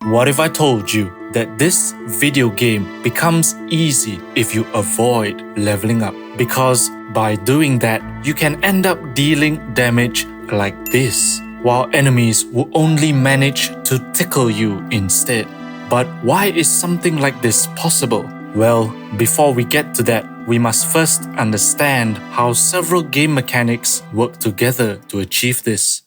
What if I told you that this video game becomes easy if you avoid leveling up? Because by doing that, you can end up dealing damage like this, while enemies will only manage to tickle you instead. But why is something like this possible? Well, before we get to that, we must first understand how several game mechanics work together to achieve this.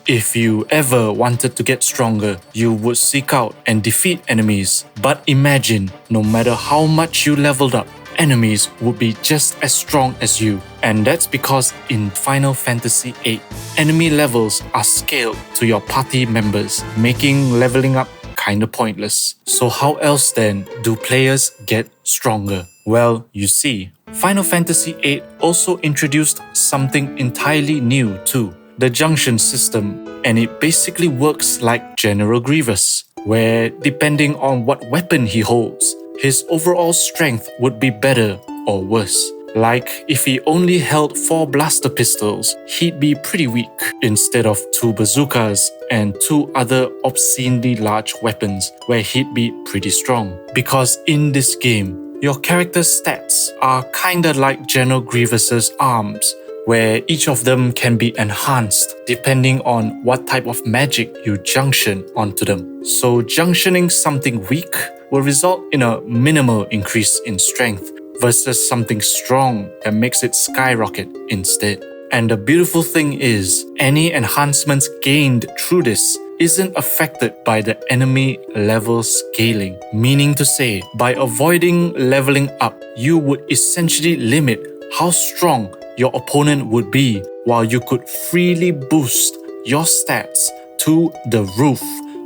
If you ever wanted to get stronger, you would seek out and defeat enemies. But imagine, no matter how much you leveled up, enemies would be just as strong as you. And that's because in Final Fantasy VIII, enemy levels are scaled to your party members, making leveling up kinda pointless. So how else then do players get stronger? Well, you see, Final Fantasy VIII also introduced something entirely new too, the Junction system, and it basically works like General Grievous, where depending on what weapon he holds, his overall strength would be better or worse. Like, if he only held 4 blaster pistols, he'd be pretty weak, instead of 2 bazookas and 2 other obscenely large weapons, where he'd be pretty strong. Because in this game, your character's stats are kinda like General Grievous's arms, where each of them can be enhanced depending on what type of magic you junction onto them. So junctioning something weak will result in a minimal increase in strength versus something strong that makes it skyrocket instead. And the beautiful thing is, any enhancements gained through this isn't affected by the enemy level scaling. Meaning to say, by avoiding leveling up, you would essentially limit how strong your opponent would be, while you could freely boost your stats to the roof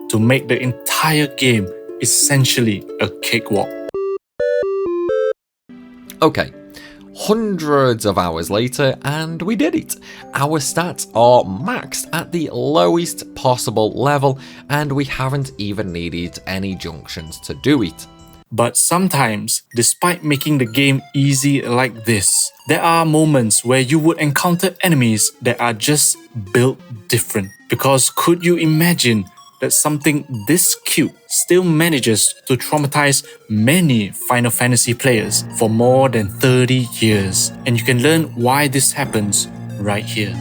to make the entire game essentially a cakewalk. Okay, hundreds of hours later and we did it. Our stats are maxed at the lowest possible level and we haven't even needed any junctions to do it. But sometimes, despite making the game easy like this, there are moments where you would encounter enemies that are just built different. Because could you imagine that something this cute still manages to traumatize many Final Fantasy players for more than 30 years? And you can learn why this happens right here.